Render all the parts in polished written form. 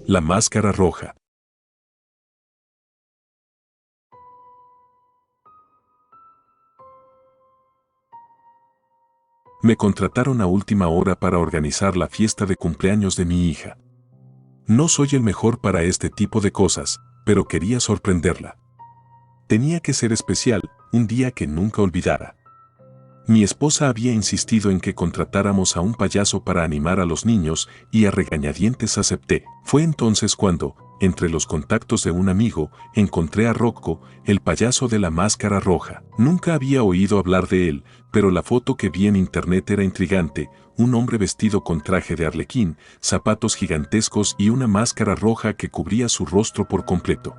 La máscara roja. Me contrataron a última hora para organizar la fiesta de cumpleaños de mi hija. No soy el mejor para este tipo de cosas, pero quería sorprenderla. Tenía que ser especial, un día que nunca olvidara. Mi esposa había insistido en que contratáramos a un payaso para animar a los niños y a regañadientes acepté. Fue entonces cuando, entre los contactos de un amigo, encontré a Rocco, el payaso de la máscara roja. Nunca había oído hablar de él, pero la foto que vi en internet era intrigante: un hombre vestido con traje de arlequín, zapatos gigantescos y una máscara roja que cubría su rostro por completo.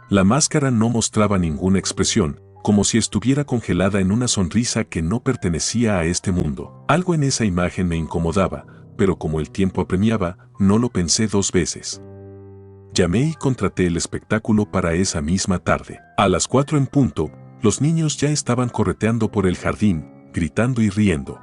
La máscara no mostraba ninguna expresión, como si estuviera congelada en una sonrisa que no pertenecía a este mundo. Algo en esa imagen me incomodaba, pero como el tiempo apremiaba, no lo pensé dos veces. Llamé y contraté el espectáculo para esa misma tarde. A las 4 en punto, los niños ya estaban correteando por el jardín, gritando y riendo.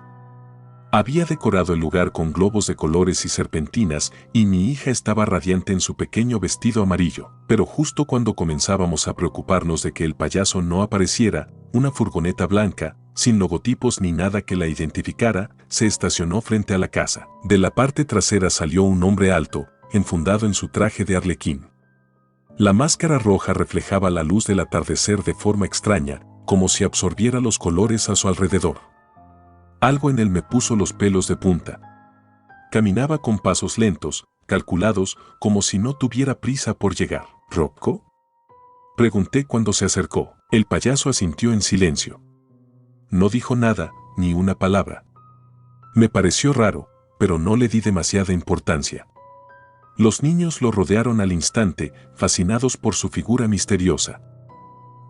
Había decorado el lugar con globos de colores y serpentinas, y mi hija estaba radiante en su pequeño vestido amarillo. Pero justo cuando comenzábamos a preocuparnos de que el payaso no apareciera, una furgoneta blanca, sin logotipos ni nada que la identificara, se estacionó frente a la casa. De la parte trasera salió un hombre alto, enfundado en su traje de arlequín. La máscara roja reflejaba la luz del atardecer de forma extraña, como si absorbiera los colores a su alrededor. Algo en él me puso los pelos de punta. Caminaba con pasos lentos, calculados, como si no tuviera prisa por llegar. ¿Rocco?, pregunté cuando se acercó. El payaso asintió en silencio. No dijo nada, ni una palabra. Me pareció raro, pero no le di demasiada importancia. Los niños lo rodearon al instante, fascinados por su figura misteriosa.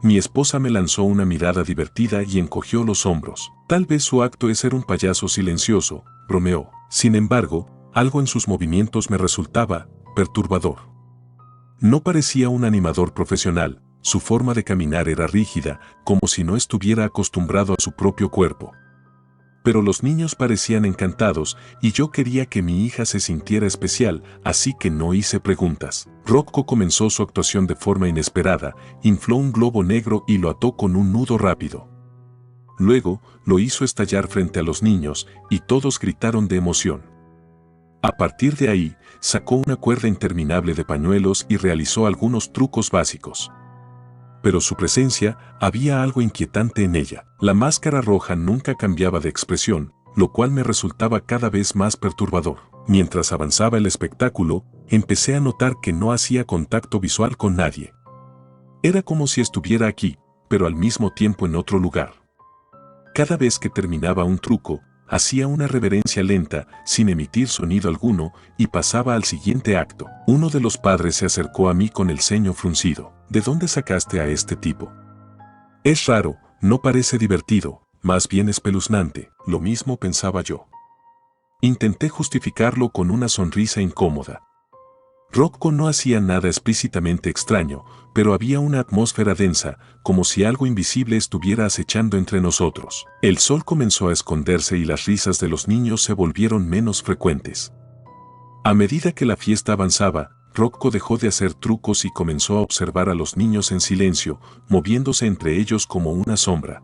Mi esposa me lanzó una mirada divertida y encogió los hombros. Tal vez su acto es ser un payaso silencioso, bromeó. Sin embargo, algo en sus movimientos me resultaba perturbador. No parecía un animador profesional, su forma de caminar era rígida, como si no estuviera acostumbrado a su propio cuerpo. Pero los niños parecían encantados y yo quería que mi hija se sintiera especial, así que no hice preguntas. Rocco comenzó su actuación de forma inesperada, infló un globo negro y lo ató con un nudo rápido. Luego, lo hizo estallar frente a los niños y todos gritaron de emoción. A partir de ahí, sacó una cuerda interminable de pañuelos y realizó algunos trucos básicos. Pero su presencia, había algo inquietante en ella. La máscara roja nunca cambiaba de expresión, lo cual me resultaba cada vez más perturbador. Mientras avanzaba el espectáculo, empecé a notar que no hacía contacto visual con nadie. Era como si estuviera aquí, pero al mismo tiempo en otro lugar. Cada vez que terminaba un truco, hacía una reverencia lenta, sin emitir sonido alguno, y pasaba al siguiente acto. Uno de los padres se acercó a mí con el ceño fruncido. ¿De dónde sacaste a este tipo? Es raro, no parece divertido, más bien espeluznante. Lo mismo pensaba yo. Intenté justificarlo con una sonrisa incómoda. Rocco no hacía nada explícitamente extraño, pero había una atmósfera densa, como si algo invisible estuviera acechando entre nosotros. El sol comenzó a esconderse y las risas de los niños se volvieron menos frecuentes. A medida que la fiesta avanzaba, Rocco dejó de hacer trucos y comenzó a observar a los niños en silencio, moviéndose entre ellos como una sombra.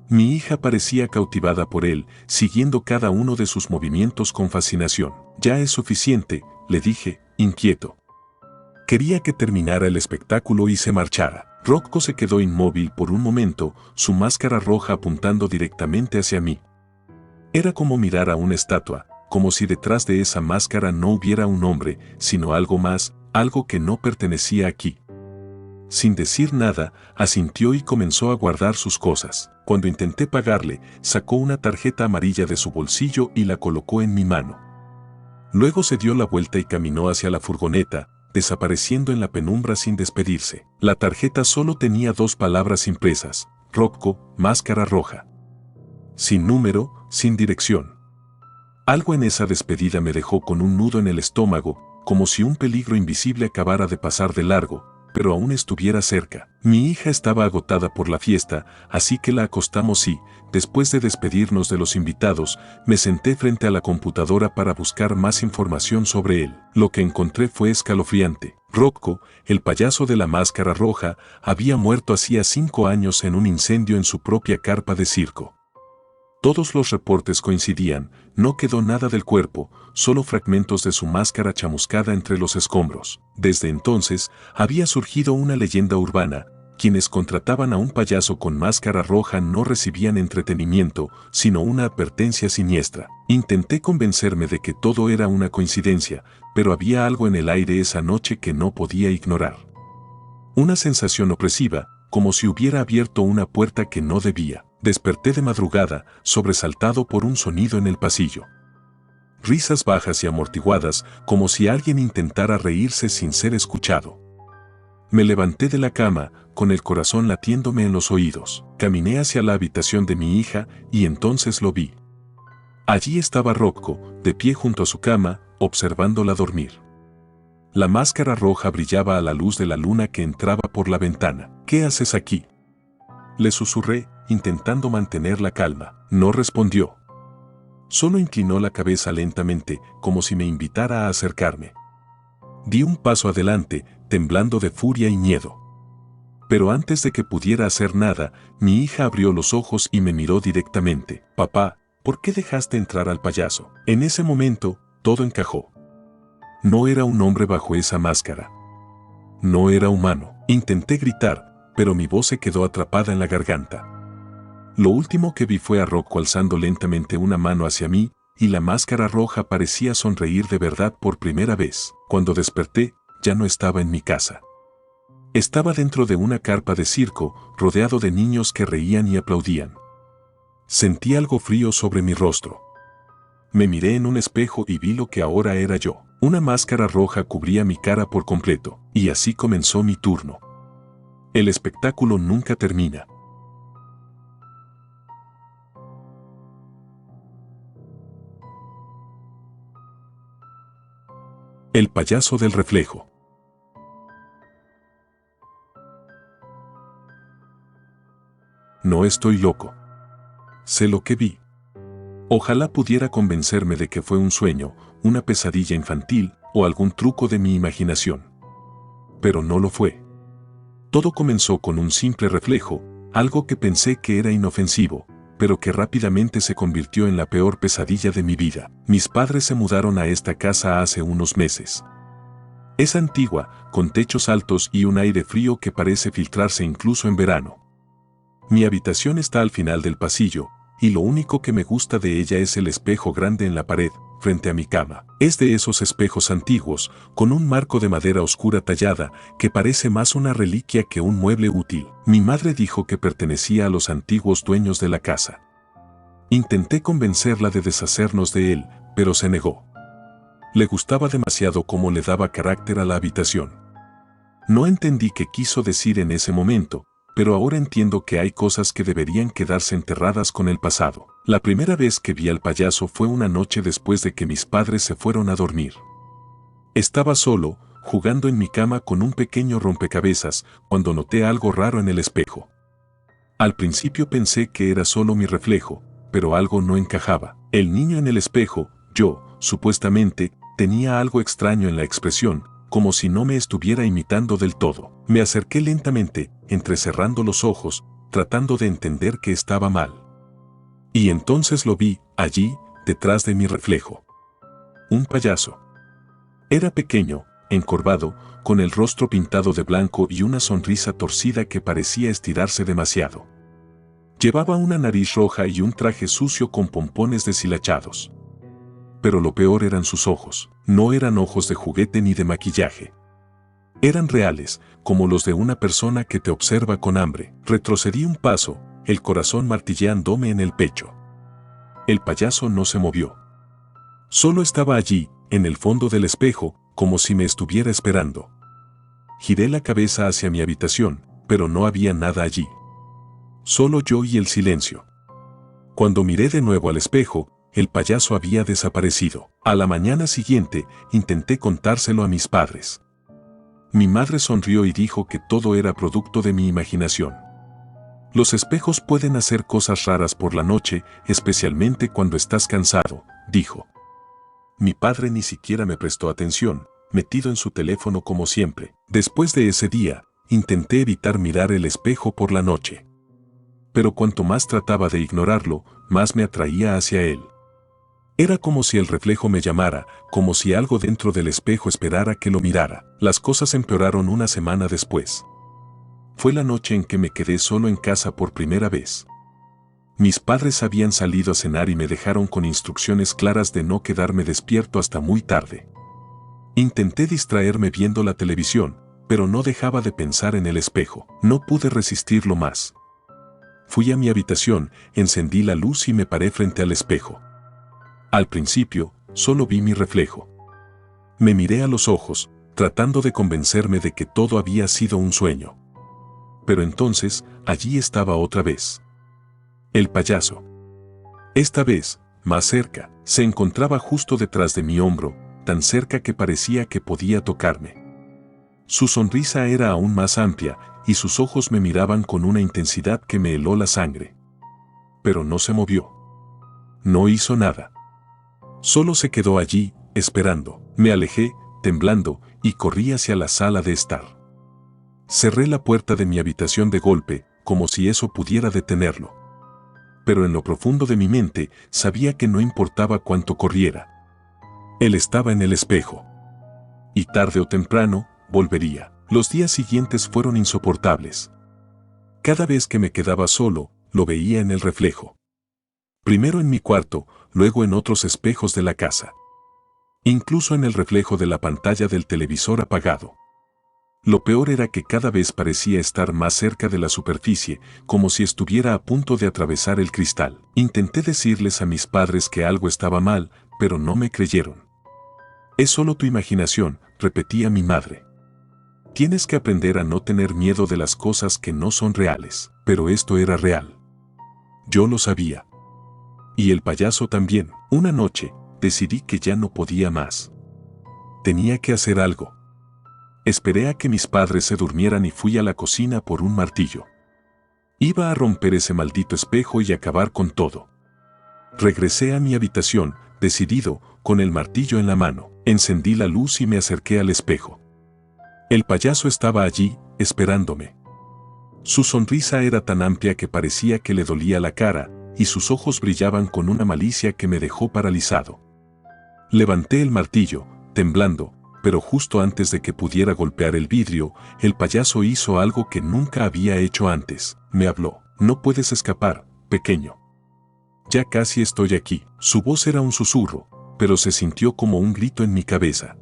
Mi hija parecía cautivada por él, siguiendo cada uno de sus movimientos con fascinación. Ya es suficiente, le dije, inquieto. Quería que terminara el espectáculo y se marchara. Rocco se quedó inmóvil por un momento, su máscara roja apuntando directamente hacia mí. Era como mirar a una estatua, como si detrás de esa máscara no hubiera un hombre, sino algo más, algo que no pertenecía aquí. Sin decir nada, asintió y comenzó a guardar sus cosas. Cuando intenté pagarle, sacó una tarjeta amarilla de su bolsillo y la colocó en mi mano. Luego se dio la vuelta y caminó hacia la furgoneta, desapareciendo en la penumbra sin despedirse. La tarjeta solo tenía 2 palabras impresas: Rocco, máscara roja. Sin número, sin dirección. Algo en esa despedida me dejó con un nudo en el estómago, como si un peligro invisible acabara de pasar de largo, pero aún estuviera cerca. Mi hija estaba agotada por la fiesta, así que la acostamos y, después de despedirnos de los invitados, me senté frente a la computadora para buscar más información sobre él. Lo que encontré fue escalofriante. Rocco, el payaso de la máscara roja, había muerto hacía 5 años en un incendio en su propia carpa de circo. Todos los reportes coincidían, no quedó nada del cuerpo, solo fragmentos de su máscara chamuscada entre los escombros. Desde entonces, había surgido una leyenda urbana: quienes contrataban a un payaso con máscara roja no recibían entretenimiento, sino una advertencia siniestra. Intenté convencerme de que todo era una coincidencia, pero había algo en el aire esa noche que no podía ignorar. Una sensación opresiva, como si hubiera abierto una puerta que no debía. Desperté de madrugada, sobresaltado por un sonido en el pasillo. Risas bajas y amortiguadas, como si alguien intentara reírse sin ser escuchado. Me levanté de la cama, con el corazón latiéndome en los oídos. Caminé hacia la habitación de mi hija, y entonces lo vi. Allí estaba Rocco, de pie junto a su cama, observándola dormir. La máscara roja brillaba a la luz de la luna que entraba por la ventana. ¿Qué haces aquí?, le susurré, intentando mantener la calma. No respondió. Solo inclinó la cabeza lentamente, como si me invitara a acercarme. Di un paso adelante, temblando de furia y miedo. Pero antes de que pudiera hacer nada, mi hija abrió los ojos y me miró directamente. Papá, ¿por qué dejaste entrar al payaso? En ese momento, todo encajó. No era un hombre bajo esa máscara. No era humano. Intenté gritar, pero mi voz se quedó atrapada en la garganta. Lo último que vi fue a Rocco alzando lentamente una mano hacia mí, y la máscara roja parecía sonreír de verdad por primera vez. Cuando desperté, ya no estaba en mi casa. Estaba dentro de una carpa de circo, rodeado de niños que reían y aplaudían. Sentí algo frío sobre mi rostro. Me miré en un espejo y vi lo que ahora era yo. Una máscara roja cubría mi cara por completo, y así comenzó mi turno. El espectáculo nunca termina. El payaso del reflejo. No estoy loco. Sé lo que vi. Ojalá pudiera convencerme de que fue un sueño, una pesadilla infantil o algún truco de mi imaginación. Pero no lo fue. Todo comenzó con un simple reflejo, algo que pensé que era inofensivo, pero que rápidamente se convirtió en la peor pesadilla de mi vida. Mis padres se mudaron a esta casa hace unos meses. Es antigua, con techos altos y un aire frío que parece filtrarse incluso en verano. Mi habitación está al final del pasillo, y lo único que me gusta de ella es el espejo grande en la pared, frente a mi cama. Es de esos espejos antiguos, con un marco de madera oscura tallada, que parece más una reliquia que un mueble útil. Mi madre dijo que pertenecía a los antiguos dueños de la casa. Intenté convencerla de deshacernos de él, pero se negó. Le gustaba demasiado cómo le daba carácter a la habitación. No entendí qué quiso decir en ese momento, pero ahora entiendo que hay cosas que deberían quedarse enterradas con el pasado. La primera vez que vi al payaso fue una noche después de que mis padres se fueron a dormir. Estaba solo, jugando en mi cama con un pequeño rompecabezas, cuando noté algo raro en el espejo. Al principio pensé que era solo mi reflejo, pero algo no encajaba. El niño en el espejo, yo, supuestamente, tenía algo extraño en la expresión, como si no me estuviera imitando del todo. Me acerqué lentamente, entrecerrando los ojos, tratando de entender que estaba mal. Y entonces lo vi, allí, detrás de mi reflejo. Un payaso. Era pequeño, encorvado, con el rostro pintado de blanco y una sonrisa torcida que parecía estirarse demasiado. Llevaba una nariz roja y un traje sucio con pompones deshilachados. Pero lo peor eran sus ojos. No eran ojos de juguete ni de maquillaje. Eran reales, como los de una persona que te observa con hambre. Retrocedí un paso, el corazón martilleándome en el pecho. El payaso no se movió. Solo estaba allí, en el fondo del espejo, como si me estuviera esperando. Giré la cabeza hacia mi habitación, pero no había nada allí. Solo yo y el silencio. Cuando miré de nuevo al espejo, el payaso había desaparecido. A la mañana siguiente, intenté contárselo a mis padres. Mi madre sonrió y dijo que todo era producto de mi imaginación. Los espejos pueden hacer cosas raras por la noche, especialmente cuando estás cansado, dijo. Mi padre ni siquiera me prestó atención, metido en su teléfono como siempre. Después de ese día, intenté evitar mirar el espejo por la noche. Pero cuanto más trataba de ignorarlo, más me atraía hacia él. Era como si el reflejo me llamara, como si algo dentro del espejo esperara que lo mirara. Las cosas empeoraron una semana después. Fue la noche en que me quedé solo en casa por primera vez. Mis padres habían salido a cenar y me dejaron con instrucciones claras de no quedarme despierto hasta muy tarde. Intenté distraerme viendo la televisión, pero no dejaba de pensar en el espejo. No pude resistirlo más. Fui a mi habitación, encendí la luz y me paré frente al espejo. Al principio, solo vi mi reflejo. Me miré a los ojos, tratando de convencerme de que todo había sido un sueño. Pero entonces, allí estaba otra vez. El payaso. Esta vez, más cerca, se encontraba justo detrás de mi hombro, tan cerca que parecía que podía tocarme. Su sonrisa era aún más amplia, y sus ojos me miraban con una intensidad que me heló la sangre. Pero no se movió. No hizo nada. Solo se quedó allí, esperando. Me alejé, temblando, y corrí hacia la sala de estar. Cerré la puerta de mi habitación de golpe, como si eso pudiera detenerlo. Pero en lo profundo de mi mente, sabía que no importaba cuánto corriera. Él estaba en el espejo. Y tarde o temprano, volvería. Los días siguientes fueron insoportables. Cada vez que me quedaba solo, lo veía en el reflejo. Primero en mi cuarto, luego en otros espejos de la casa. Incluso en el reflejo de la pantalla del televisor apagado. Lo peor era que cada vez parecía estar más cerca de la superficie, como si estuviera a punto de atravesar el cristal. Intenté decirles a mis padres que algo estaba mal, pero no me creyeron. Es solo tu imaginación, repetía mi madre. Tienes que aprender a no tener miedo de las cosas que no son reales. Pero esto era real. Yo lo sabía. Y el payaso también. Una noche, decidí que ya no podía más. Tenía que hacer algo. Esperé a que mis padres se durmieran y fui a la cocina por un martillo. Iba a romper ese maldito espejo y acabar con todo. Regresé a mi habitación, decidido, con el martillo en la mano. Encendí la luz y me acerqué al espejo. El payaso estaba allí, esperándome. Su sonrisa era tan amplia que parecía que le dolía la cara, y sus ojos brillaban con una malicia que me dejó paralizado. Levanté el martillo, temblando, pero justo antes de que pudiera golpear el vidrio, el payaso hizo algo que nunca había hecho antes. Me habló. No puedes escapar, pequeño. Ya casi estoy aquí. Su voz era un susurro, pero se sintió como un grito en mi cabeza.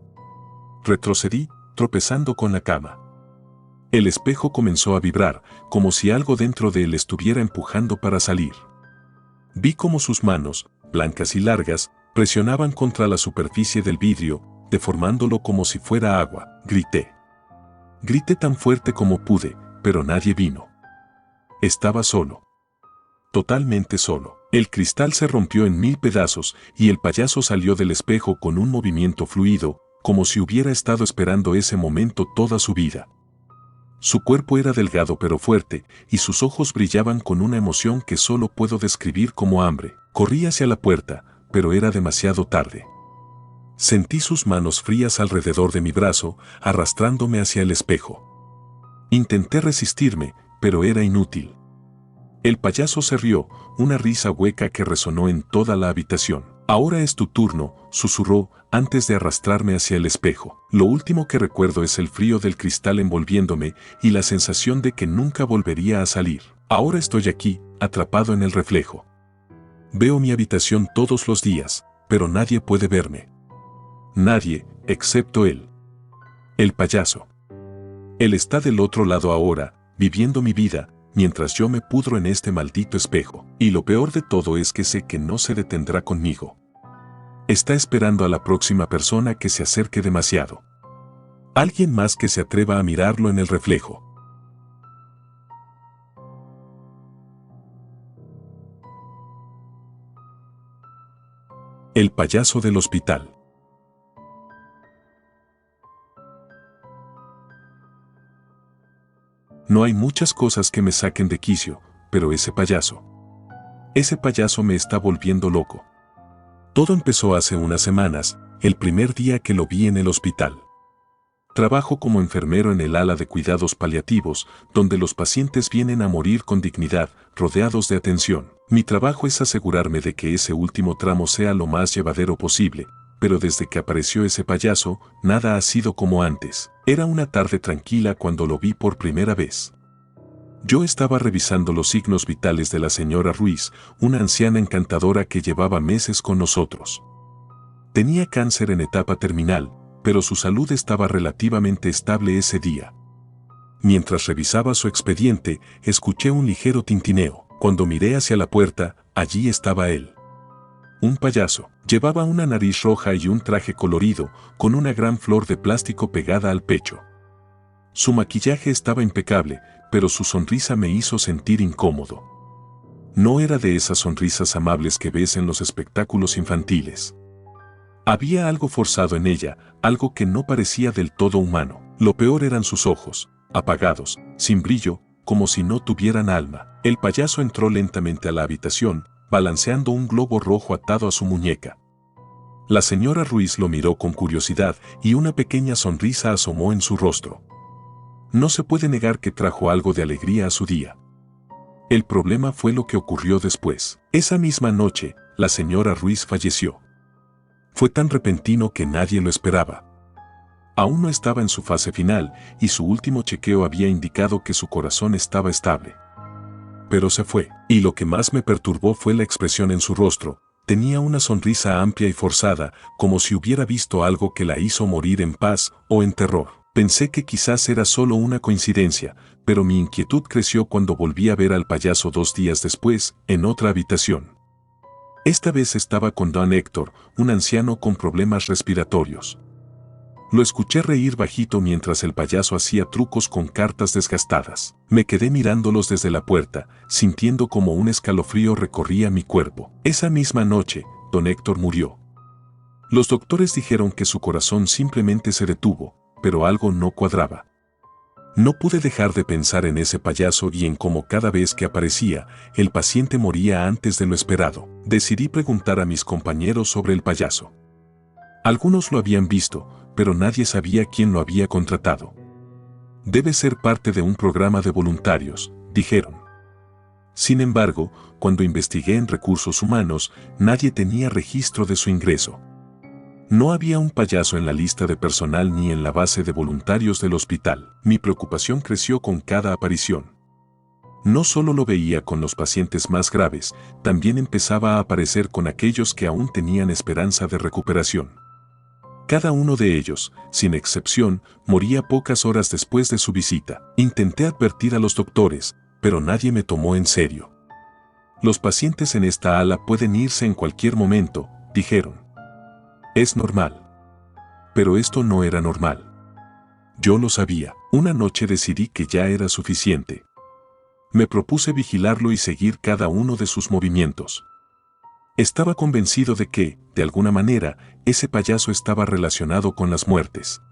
Retrocedí, tropezando con la cama. El espejo comenzó a vibrar, como si algo dentro de él estuviera empujando para salir. Vi cómo sus manos, blancas y largas, presionaban contra la superficie del vidrio, deformándolo como si fuera agua. Grité. Grité tan fuerte como pude, pero nadie vino. Estaba solo. Totalmente solo. El cristal se rompió en 1000 pedazos y el payaso salió del espejo con un movimiento fluido, como si hubiera estado esperando ese momento toda su vida. Su cuerpo era delgado pero fuerte, y sus ojos brillaban con una emoción que solo puedo describir como hambre. Corrí hacia la puerta, pero era demasiado tarde. Sentí sus manos frías alrededor de mi brazo, arrastrándome hacia el espejo. Intenté resistirme, pero era inútil. El payaso se rió, una risa hueca que resonó en toda la habitación. Ahora es tu turno, susurró, antes de arrastrarme hacia el espejo. Lo último que recuerdo es el frío del cristal envolviéndome y la sensación de que nunca volvería a salir. Ahora estoy aquí, atrapado en el reflejo. Veo mi habitación todos los días, pero nadie puede verme. Nadie, excepto él. El payaso. Él está del otro lado ahora, viviendo mi vida, mientras yo me pudro en este maldito espejo. Y lo peor de todo es que sé que no se detendrá conmigo. Está esperando a la próxima persona que se acerque demasiado. Alguien más que se atreva a mirarlo en el reflejo. El payaso del hospital. No hay muchas cosas que me saquen de quicio, pero ese payaso me está volviendo loco. Todo empezó hace unas semanas, el primer día que lo vi en el hospital. Trabajo como enfermero en el ala de cuidados paliativos, donde los pacientes vienen a morir con dignidad, rodeados de atención. Mi trabajo es asegurarme de que ese último tramo sea lo más llevadero posible, pero desde que apareció ese payaso, nada ha sido como antes. Era una tarde tranquila cuando lo vi por primera vez. Yo estaba revisando los signos vitales de la señora Ruiz, una anciana encantadora que llevaba meses con nosotros. Tenía cáncer en etapa terminal, pero su salud estaba relativamente estable ese día. Mientras revisaba su expediente, escuché un ligero tintineo. Cuando miré hacia la puerta, allí estaba él. Un payaso. Llevaba una nariz roja y un traje colorido, con una gran flor de plástico pegada al pecho. Su maquillaje estaba impecable, pero su sonrisa me hizo sentir incómodo. No era de esas sonrisas amables que ves en los espectáculos infantiles. Había algo forzado en ella, algo que no parecía del todo humano. Lo peor eran sus ojos, apagados, sin brillo, como si no tuvieran alma. El payaso entró lentamente a la habitación, balanceando un globo rojo atado a su muñeca. La señora Ruiz lo miró con curiosidad y una pequeña sonrisa asomó en su rostro. No se puede negar que trajo algo de alegría a su día. El problema fue lo que ocurrió después. Esa misma noche, la señora Ruiz falleció. Fue tan repentino que nadie lo esperaba. Aún no estaba en su fase final y su último chequeo había indicado que su corazón estaba estable. Pero se fue, y lo que más me perturbó fue la expresión en su rostro. Tenía una sonrisa amplia y forzada, como si hubiera visto algo que la hizo morir en paz o en terror. Pensé que quizás era solo una coincidencia, pero mi inquietud creció cuando volví a ver al payaso 2 días después, en otra habitación. Esta vez estaba con Don Héctor, un anciano con problemas respiratorios. Lo escuché reír bajito mientras el payaso hacía trucos con cartas desgastadas. Me quedé mirándolos desde la puerta, sintiendo como un escalofrío recorría mi cuerpo. Esa misma noche, Don Héctor murió. Los doctores dijeron que su corazón simplemente se detuvo, pero algo no cuadraba. No pude dejar de pensar en ese payaso y en cómo cada vez que aparecía, el paciente moría antes de lo esperado. Decidí preguntar a mis compañeros sobre el payaso. Algunos lo habían visto, pero nadie sabía quién lo había contratado. Debe ser parte de un programa de voluntarios, dijeron. Sin embargo, cuando investigué en recursos humanos, nadie tenía registro de su ingreso. No había un payaso en la lista de personal ni en la base de voluntarios del hospital. Mi preocupación creció con cada aparición. No solo lo veía con los pacientes más graves, también empezaba a aparecer con aquellos que aún tenían esperanza de recuperación. Cada uno de ellos, sin excepción, moría pocas horas después de su visita. Intenté advertir a los doctores, pero nadie me tomó en serio. Los pacientes en esta ala pueden irse en cualquier momento, dijeron. Es normal. Pero esto no era normal. Yo lo sabía. Una noche decidí que ya era suficiente. Me propuse vigilarlo y seguir cada uno de sus movimientos. Estaba convencido de que, de alguna manera, ese payaso estaba relacionado con las muertes.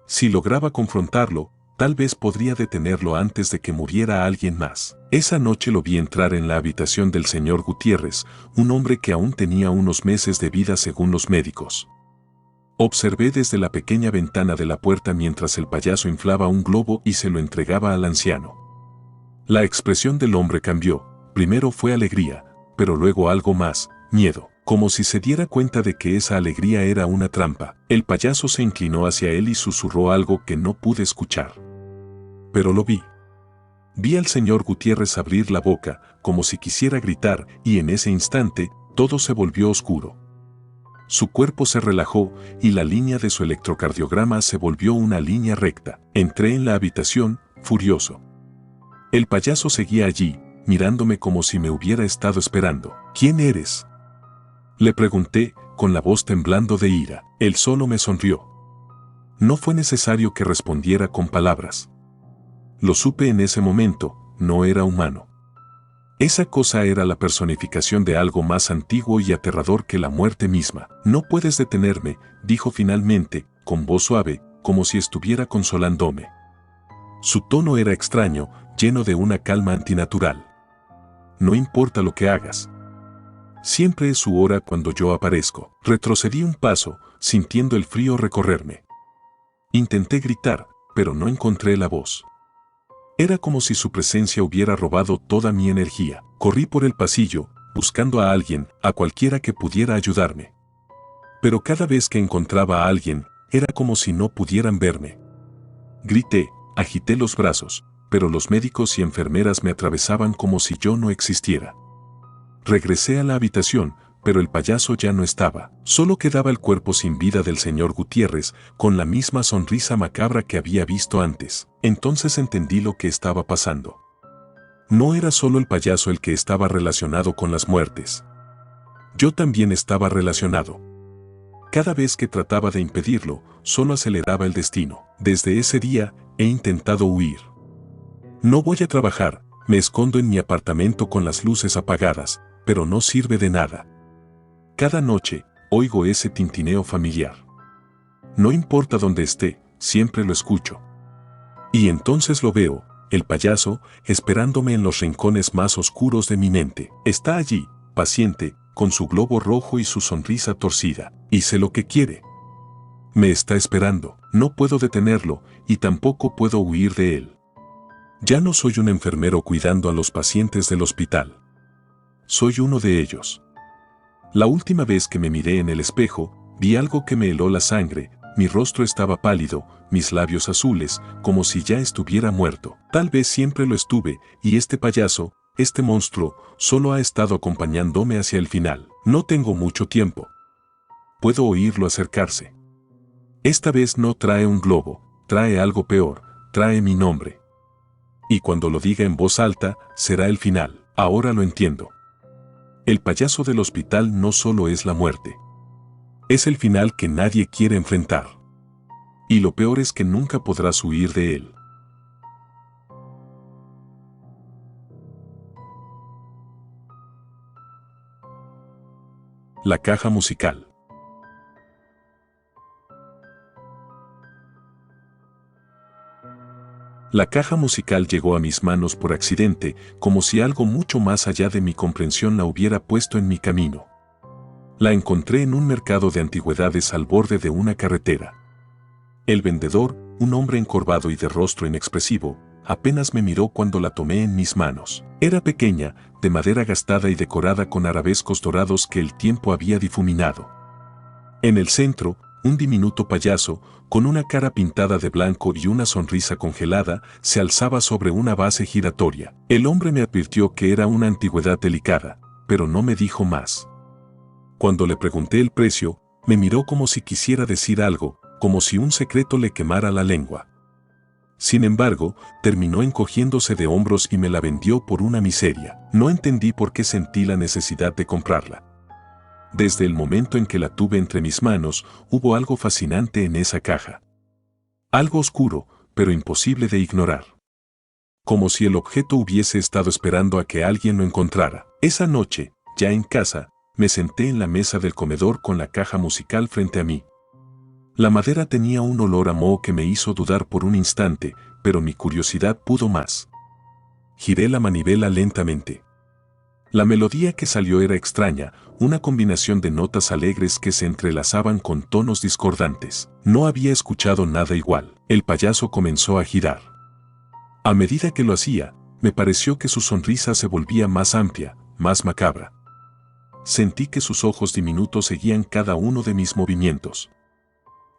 Si lograba confrontarlo, tal vez podría detenerlo antes de que muriera alguien más. Esa noche lo vi entrar en la habitación del señor Gutiérrez, un hombre que aún tenía unos meses de vida según los médicos. Observé desde la pequeña ventana de la puerta mientras el payaso inflaba un globo y se lo entregaba al anciano. La expresión del hombre cambió. Primero fue alegría, pero luego algo más, miedo, como si se diera cuenta de que esa alegría era una trampa. El payaso se inclinó hacia él y susurró algo que no pude escuchar. Pero lo vi. Vi al señor Gutiérrez abrir la boca, como si quisiera gritar, y en ese instante, todo se volvió oscuro. Su cuerpo se relajó, y la línea de su electrocardiograma se volvió una línea recta. Entré en la habitación, furioso. El payaso seguía allí, mirándome como si me hubiera estado esperando. ¿Quién eres?, le pregunté, con la voz temblando de ira. Él solo me sonrió. No fue necesario que respondiera con palabras. Lo supe en ese momento, no era humano. Esa cosa era la personificación de algo más antiguo y aterrador que la muerte misma. No puedes detenerme, dijo finalmente, con voz suave, como si estuviera consolándome. Su tono era extraño, lleno de una calma antinatural. No importa lo que hagas. Siempre es su hora cuando yo aparezco. Retrocedí un paso, sintiendo el frío recorrerme. Intenté gritar, pero no encontré la voz. Era como si su presencia hubiera robado toda mi energía. Corrí por el pasillo, buscando a alguien, a cualquiera que pudiera ayudarme. Pero cada vez que encontraba a alguien, era como si no pudieran verme. Grité, agité los brazos, pero los médicos y enfermeras me atravesaban como si yo no existiera. Regresé a la habitación, pero el payaso ya no estaba. Solo quedaba el cuerpo sin vida del señor Gutiérrez, con la misma sonrisa macabra que había visto antes. Entonces entendí lo que estaba pasando. No era solo el payaso el que estaba relacionado con las muertes. Yo también estaba relacionado. Cada vez que trataba de impedirlo, solo aceleraba el destino. Desde ese día, he intentado huir. No voy a trabajar, me escondo en mi apartamento con las luces apagadas, pero no sirve de nada. Cada noche, oigo ese tintineo familiar. No importa dónde esté, siempre lo escucho. Y entonces lo veo, el payaso, esperándome en los rincones más oscuros de mi mente. Está allí, paciente, con su globo rojo y su sonrisa torcida, y sé lo que quiere. Me está esperando, no puedo detenerlo, y tampoco puedo huir de él. Ya no soy un enfermero cuidando a los pacientes del hospital. Soy uno de ellos. La última vez que me miré en el espejo, vi algo que me heló la sangre, mi rostro estaba pálido, mis labios azules, como si ya estuviera muerto. Tal vez siempre lo estuve, y este payaso, este monstruo, solo ha estado acompañándome hacia el final. No tengo mucho tiempo. Puedo oírlo acercarse. Esta vez no trae un globo, trae algo peor, trae mi nombre. Y cuando lo diga en voz alta, será el final. Ahora lo entiendo. El payaso del hospital no solo es la muerte. Es el final que nadie quiere enfrentar. Y lo peor es que nunca podrás huir de él. La caja musical. La caja musical llegó a mis manos por accidente, como si algo mucho más allá de mi comprensión la hubiera puesto en mi camino. La encontré en un mercado de antigüedades al borde de una carretera. El vendedor, un hombre encorvado y de rostro inexpresivo, apenas me miró cuando la tomé en mis manos. Era pequeña, de madera gastada y decorada con arabescos dorados que el tiempo había difuminado. En el centro, un diminuto payaso, con una cara pintada de blanco y una sonrisa congelada, se alzaba sobre una base giratoria. El hombre me advirtió que era una antigüedad delicada, pero no me dijo más. Cuando le pregunté el precio, me miró como si quisiera decir algo, como si un secreto le quemara la lengua. Sin embargo, terminó encogiéndose de hombros y me la vendió por una miseria. No entendí por qué sentí la necesidad de comprarla. Desde el momento en que la tuve entre mis manos, hubo algo fascinante en esa caja. Algo oscuro, pero imposible de ignorar. Como si el objeto hubiese estado esperando a que alguien lo encontrara. Esa noche, ya en casa, me senté en la mesa del comedor con la caja musical frente a mí. La madera tenía un olor a moho que me hizo dudar por un instante, pero mi curiosidad pudo más. Giré la manivela lentamente. La melodía que salió era extraña, una combinación de notas alegres que se entrelazaban con tonos discordantes. No había escuchado nada igual. El payaso comenzó a girar. A medida que lo hacía, me pareció que su sonrisa se volvía más amplia, más macabra. Sentí que sus ojos diminutos seguían cada uno de mis movimientos.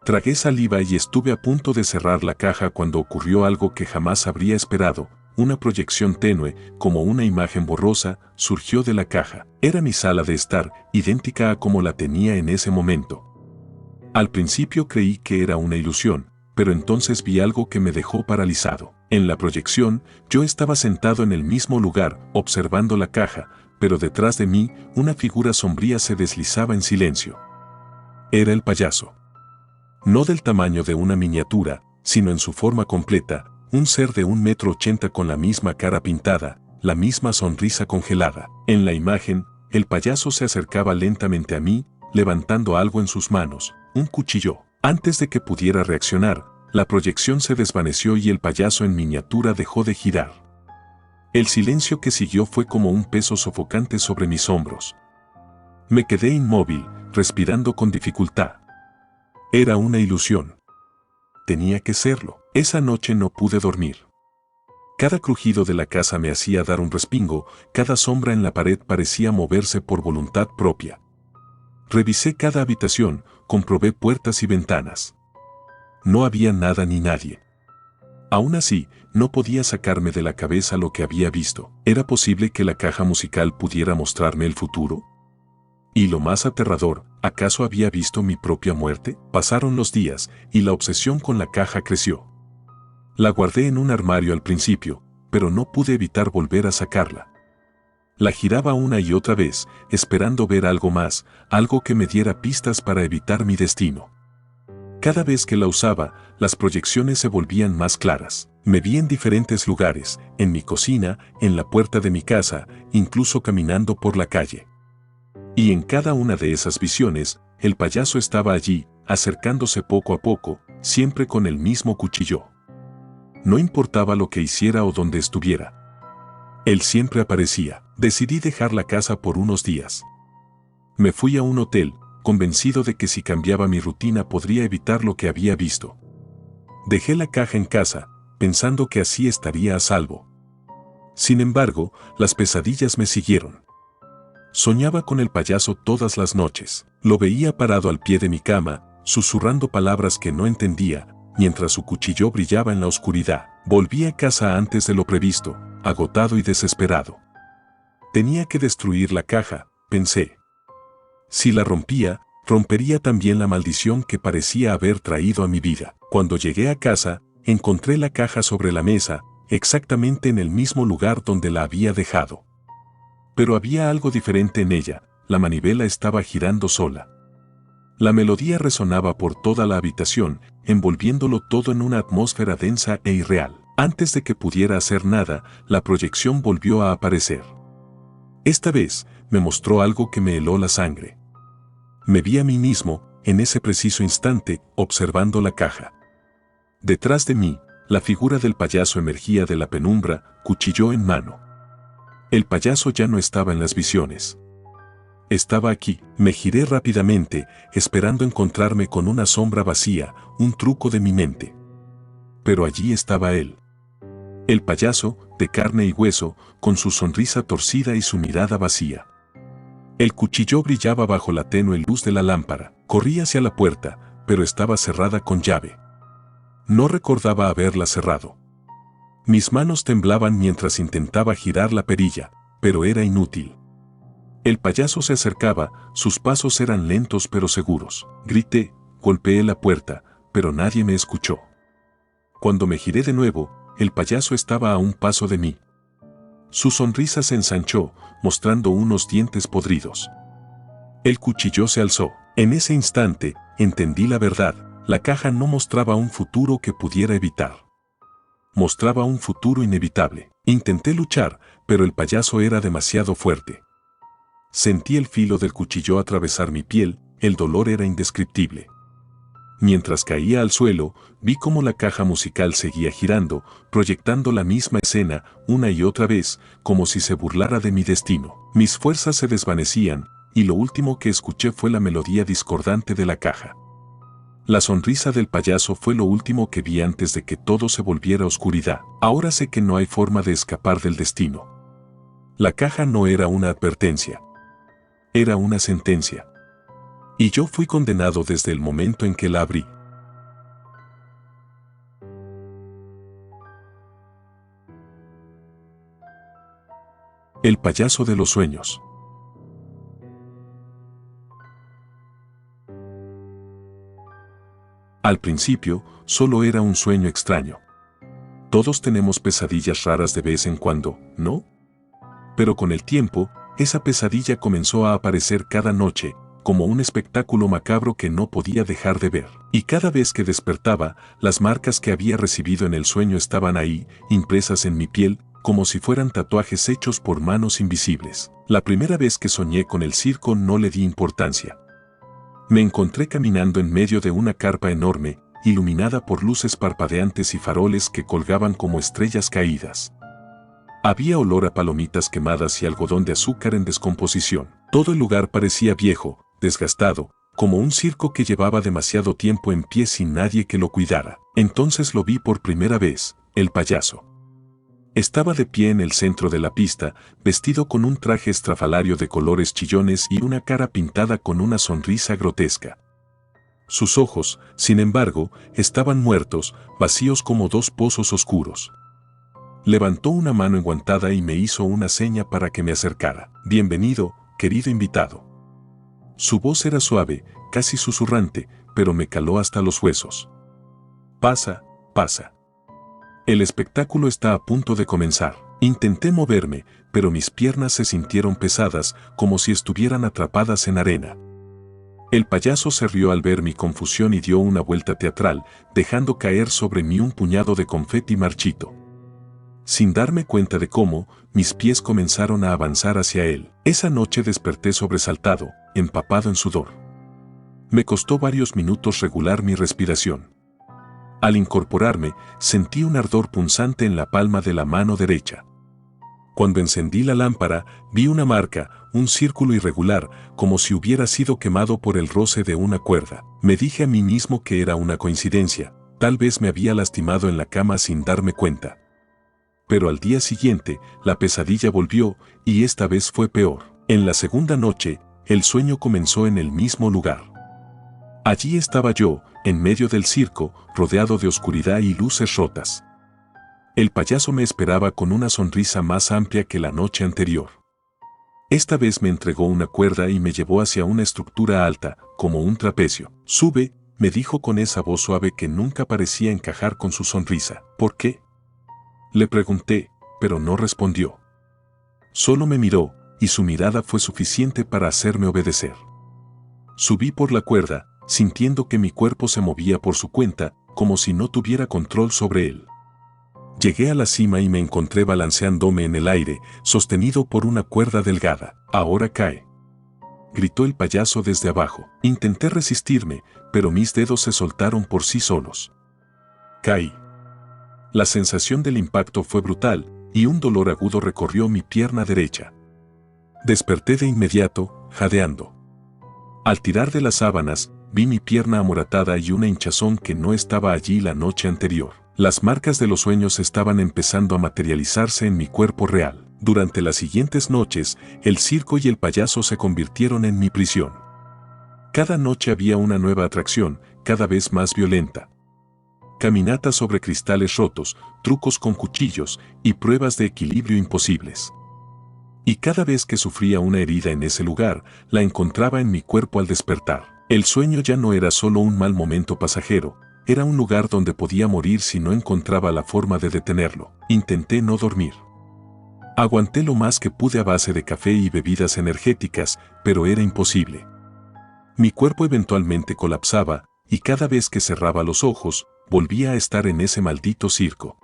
Tragué saliva y estuve a punto de cerrar la caja cuando ocurrió algo que jamás habría esperado. Una proyección tenue, como una imagen borrosa, surgió de la caja. Era mi sala de estar, idéntica a como la tenía en ese momento. Al principio creí que era una ilusión, pero entonces vi algo que me dejó paralizado. En la proyección, yo estaba sentado en el mismo lugar, observando la caja, pero detrás de mí, una figura sombría se deslizaba en silencio. Era el payaso. No del tamaño de una miniatura, sino en su forma completa, un ser de 1,80 m con la misma cara pintada, la misma sonrisa congelada. En la imagen, el payaso se acercaba lentamente a mí, levantando algo en sus manos, un cuchillo. Antes de que pudiera reaccionar, La proyección se desvaneció y el payaso en miniatura dejó de girar. El silencio que siguió fue como un peso sofocante sobre mis hombros. Me quedé inmóvil, respirando con dificultad. Era una ilusión. Tenía que serlo. Esa noche no pude dormir. Cada crujido de la casa me hacía dar un respingo, cada sombra en la pared parecía moverse por voluntad propia. Revisé cada habitación, comprobé puertas y ventanas. No había nada ni nadie. Aún así, no podía sacarme de la cabeza lo que había visto. ¿Era posible que la caja musical pudiera mostrarme el futuro? Y lo más aterrador, ¿acaso había visto mi propia muerte? Pasaron los días, y la obsesión con la caja creció. La guardé en un armario al principio, pero no pude evitar volver a sacarla. La giraba una y otra vez, esperando ver algo más, algo que me diera pistas para evitar mi destino. Cada vez que la usaba, las proyecciones se volvían más claras. Me vi en diferentes lugares, en mi cocina, en la puerta de mi casa, incluso caminando por la calle. Y en cada una de esas visiones, el payaso estaba allí, acercándose poco a poco, siempre con el mismo cuchillo. No importaba lo que hiciera o dónde estuviera. Él siempre aparecía. Decidí dejar la casa por unos días. Me fui a un hotel, convencido de que si cambiaba mi rutina podría evitar lo que había visto. Dejé la caja en casa, pensando que así estaría a salvo. Sin embargo, las pesadillas me siguieron. Soñaba con el payaso todas las noches. Lo veía parado al pie de mi cama, susurrando palabras que no entendía, mientras su cuchillo brillaba en la oscuridad. Volví a casa antes de lo previsto, agotado y desesperado. Tenía que destruir la caja, pensé. Si la rompía, rompería también la maldición que parecía haber traído a mi vida. Cuando llegué a casa, encontré la caja sobre la mesa, exactamente en el mismo lugar donde la había dejado. Pero había algo diferente en ella, la manivela estaba girando sola. La melodía resonaba por toda la habitación, envolviéndolo todo en una atmósfera densa e irreal. Antes de que pudiera hacer nada, la proyección volvió a aparecer. Esta vez, me mostró algo que me heló la sangre. Me vi a mí mismo, en ese preciso instante, observando la caja. Detrás de mí, la figura del payaso emergía de la penumbra, cuchillo en mano. El payaso ya no estaba en las visiones. Estaba aquí. Me giré rápidamente, esperando encontrarme con una sombra vacía, un truco de mi mente. Pero allí estaba él. El payaso, de carne y hueso, con su sonrisa torcida y su mirada vacía. El cuchillo brillaba bajo la tenue luz de la lámpara. Corrí hacia la puerta, pero estaba cerrada con llave. No recordaba haberla cerrado. Mis manos temblaban mientras intentaba girar la perilla, pero era inútil. El payaso se acercaba, sus pasos eran lentos pero seguros. Grité, golpeé la puerta, pero nadie me escuchó. Cuando me giré de nuevo, el payaso estaba a un paso de mí. Su sonrisa se ensanchó, mostrando unos dientes podridos. El cuchillo se alzó. En ese instante, entendí la verdad. La caja no mostraba un futuro que pudiera evitar. Mostraba un futuro inevitable. Intenté luchar, pero el payaso era demasiado fuerte. Sentí el filo del cuchillo atravesar mi piel, el dolor era indescriptible. Mientras caía al suelo, vi cómo la caja musical seguía girando, proyectando la misma escena una y otra vez, como si se burlara de mi destino. Mis fuerzas se desvanecían, y lo último que escuché fue la melodía discordante de la caja. La sonrisa del payaso fue lo último que vi antes de que todo se volviera oscuridad. Ahora sé que no hay forma de escapar del destino. La caja no era una advertencia. Era una sentencia. Y yo fui condenado desde el momento en que la abrí. El payaso de los sueños. Al principio, solo era un sueño extraño. Todos tenemos pesadillas raras de vez en cuando, ¿no? Pero con el tiempo, esa pesadilla comenzó a aparecer cada noche, como un espectáculo macabro que no podía dejar de ver. Y cada vez que despertaba, las marcas que había recibido en el sueño estaban ahí, impresas en mi piel, como si fueran tatuajes hechos por manos invisibles. La primera vez que soñé con el circo no le di importancia. Me encontré caminando en medio de una carpa enorme, iluminada por luces parpadeantes y faroles que colgaban como estrellas caídas. Había olor a palomitas quemadas y algodón de azúcar en descomposición. Todo el lugar parecía viejo, desgastado, como un circo que llevaba demasiado tiempo en pie sin nadie que lo cuidara. Entonces lo vi por primera vez, el payaso. Estaba de pie en el centro de la pista, vestido con un traje estrafalario de colores chillones y una cara pintada con una sonrisa grotesca. Sus ojos, sin embargo, estaban muertos, vacíos como dos pozos oscuros. Levantó una mano enguantada y me hizo una seña para que me acercara. «Bienvenido, querido invitado». Su voz era suave, casi susurrante, pero me caló hasta los huesos. «Pasa, pasa. El espectáculo está a punto de comenzar». Intenté moverme, pero mis piernas se sintieron pesadas, como si estuvieran atrapadas en arena. El payaso se rió al ver mi confusión y dio una vuelta teatral, dejando caer sobre mí un puñado de confeti marchito. Sin darme cuenta de cómo, mis pies comenzaron a avanzar hacia él. Esa noche desperté sobresaltado, empapado en sudor. Me costó varios minutos regular mi respiración. Al incorporarme, sentí un ardor punzante en la palma de la mano derecha. Cuando encendí la lámpara, vi una marca, un círculo irregular, como si hubiera sido quemado por el roce de una cuerda. Me dije a mí mismo que era una coincidencia, tal vez me había lastimado en la cama sin darme cuenta. Pero al día siguiente, la pesadilla volvió, y esta vez fue peor. En la segunda noche, el sueño comenzó en el mismo lugar. Allí estaba yo, en medio del circo, rodeado de oscuridad y luces rotas. El payaso me esperaba con una sonrisa más amplia que la noche anterior. Esta vez me entregó una cuerda y me llevó hacia una estructura alta, como un trapecio. «Sube», me dijo con esa voz suave que nunca parecía encajar con su sonrisa. «¿Por qué?». Le pregunté, pero no respondió. Solo me miró, y su mirada fue suficiente para hacerme obedecer. Subí por la cuerda, sintiendo que mi cuerpo se movía por su cuenta, como si no tuviera control sobre él. Llegué a la cima y me encontré balanceándome en el aire, sostenido por una cuerda delgada. «Ahora cae», gritó el payaso desde abajo. Intenté resistirme, pero mis dedos se soltaron por sí solos. Caí. La sensación del impacto fue brutal, y un dolor agudo recorrió mi pierna derecha. Desperté de inmediato, jadeando. Al tirar de las sábanas, vi mi pierna amoratada y una hinchazón que no estaba allí la noche anterior. Las marcas de los sueños estaban empezando a materializarse en mi cuerpo real. Durante las siguientes noches, el circo y el payaso se convirtieron en mi prisión. Cada noche había una nueva atracción, cada vez más violenta. Caminatas sobre cristales rotos, trucos con cuchillos y pruebas de equilibrio imposibles. Y cada vez que sufría una herida en ese lugar, la encontraba en mi cuerpo al despertar. El sueño ya no era solo un mal momento pasajero, era un lugar donde podía morir si no encontraba la forma de detenerlo. Intenté no dormir. Aguanté lo más que pude a base de café y bebidas energéticas, pero era imposible. Mi cuerpo eventualmente colapsaba, y cada vez que cerraba los ojos, volvía a estar en ese maldito circo.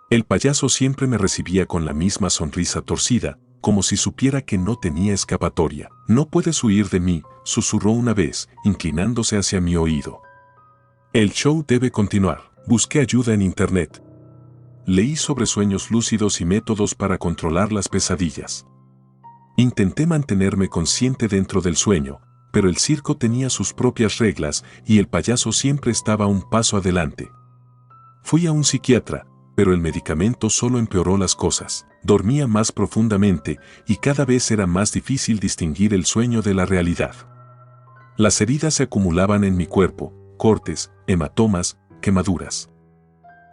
El payaso siempre me recibía con la misma sonrisa torcida, como si supiera que no tenía escapatoria. «No puedes huir de mí», susurró una vez, inclinándose hacia mi oído. «El show debe continuar». Busqué ayuda en internet. Leí sobre sueños lúcidos y métodos para controlar las pesadillas. Intenté mantenerme consciente dentro del sueño, pero el circo tenía sus propias reglas y el payaso siempre estaba un paso adelante. Fui a un psiquiatra, pero el medicamento solo empeoró las cosas. Dormía más profundamente y cada vez era más difícil distinguir el sueño de la realidad. Las heridas se acumulaban en mi cuerpo, cortes, hematomas, quemaduras.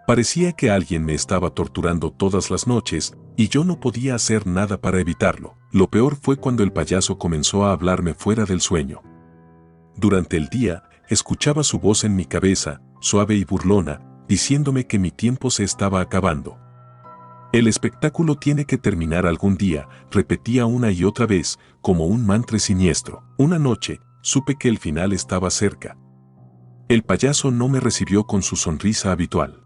Parecía que alguien me estaba torturando todas las noches y yo no podía hacer nada para evitarlo. Lo peor fue cuando el payaso comenzó a hablarme fuera del sueño. Durante el día, escuchaba su voz en mi cabeza, suave y burlona, diciéndome que mi tiempo se estaba acabando. «El espectáculo tiene que terminar algún día», repetía una y otra vez, como un mantra siniestro. Una noche, supe que el final estaba cerca. El payaso no me recibió con su sonrisa habitual.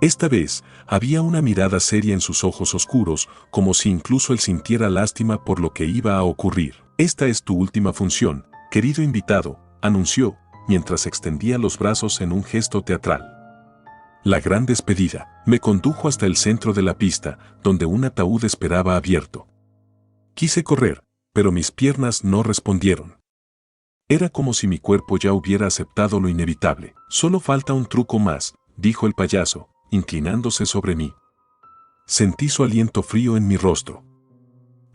Esta vez, había una mirada seria en sus ojos oscuros, como si incluso él sintiera lástima por lo que iba a ocurrir. «Esta es tu última función, querido invitado», anunció, mientras extendía los brazos en un gesto teatral. La gran despedida me condujo hasta el centro de la pista, donde un ataúd esperaba abierto. Quise correr, pero mis piernas no respondieron. Era como si mi cuerpo ya hubiera aceptado lo inevitable. Solo falta un truco más, dijo el payaso, inclinándose sobre mí. Sentí su aliento frío en mi rostro.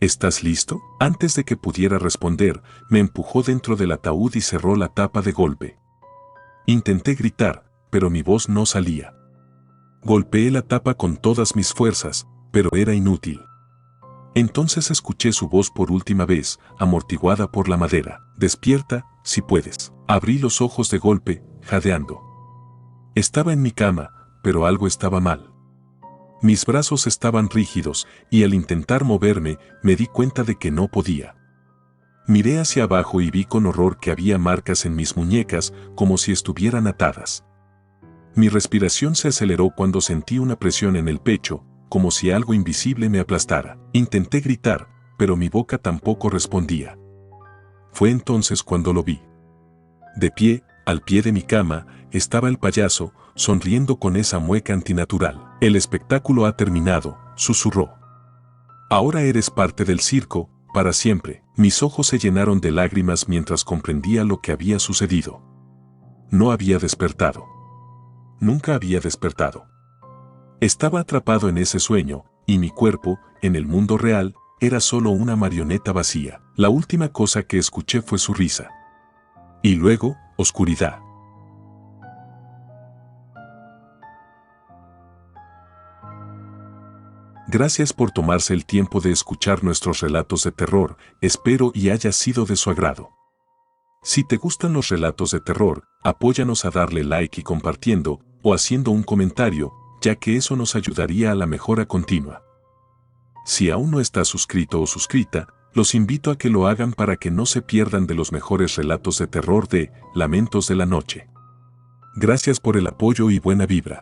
¿Estás listo? Antes de que pudiera responder, me empujó dentro del ataúd y cerró la tapa de golpe. Intenté gritar, pero mi voz no salía. Golpeé la tapa con todas mis fuerzas, pero era inútil. Entonces escuché su voz por última vez, amortiguada por la madera. Despierta, si puedes. Abrí los ojos de golpe, jadeando. Estaba en mi cama, pero algo estaba mal. Mis brazos estaban rígidos, y al intentar moverme, me di cuenta de que no podía. Miré hacia abajo y vi con horror que había marcas en mis muñecas, como si estuvieran atadas. Mi respiración se aceleró cuando sentí una presión en el pecho, como si algo invisible me aplastara. Intenté gritar, pero mi boca tampoco respondía. Fue entonces cuando lo vi. De pie, al pie de mi cama, estaba el payaso, sonriendo con esa mueca antinatural. El espectáculo ha terminado, susurró. Ahora eres parte del circo, para siempre. Mis ojos se llenaron de lágrimas mientras comprendía lo que había sucedido. No había despertado. Nunca había despertado. Estaba atrapado en ese sueño, y mi cuerpo, en el mundo real, era solo una marioneta vacía. La última cosa que escuché fue su risa. Y luego, oscuridad. Gracias por tomarse el tiempo de escuchar nuestros relatos de terror, espero y haya sido de su agrado. Si te gustan los relatos de terror, apóyanos a darle like y compartiendo, o haciendo un comentario, ya que eso nos ayudaría a la mejora continua. Si aún no estás suscrito o suscrita, los invito a que lo hagan para que no se pierdan de los mejores relatos de terror de Lamentos de la Noche. Gracias por el apoyo y buena vibra.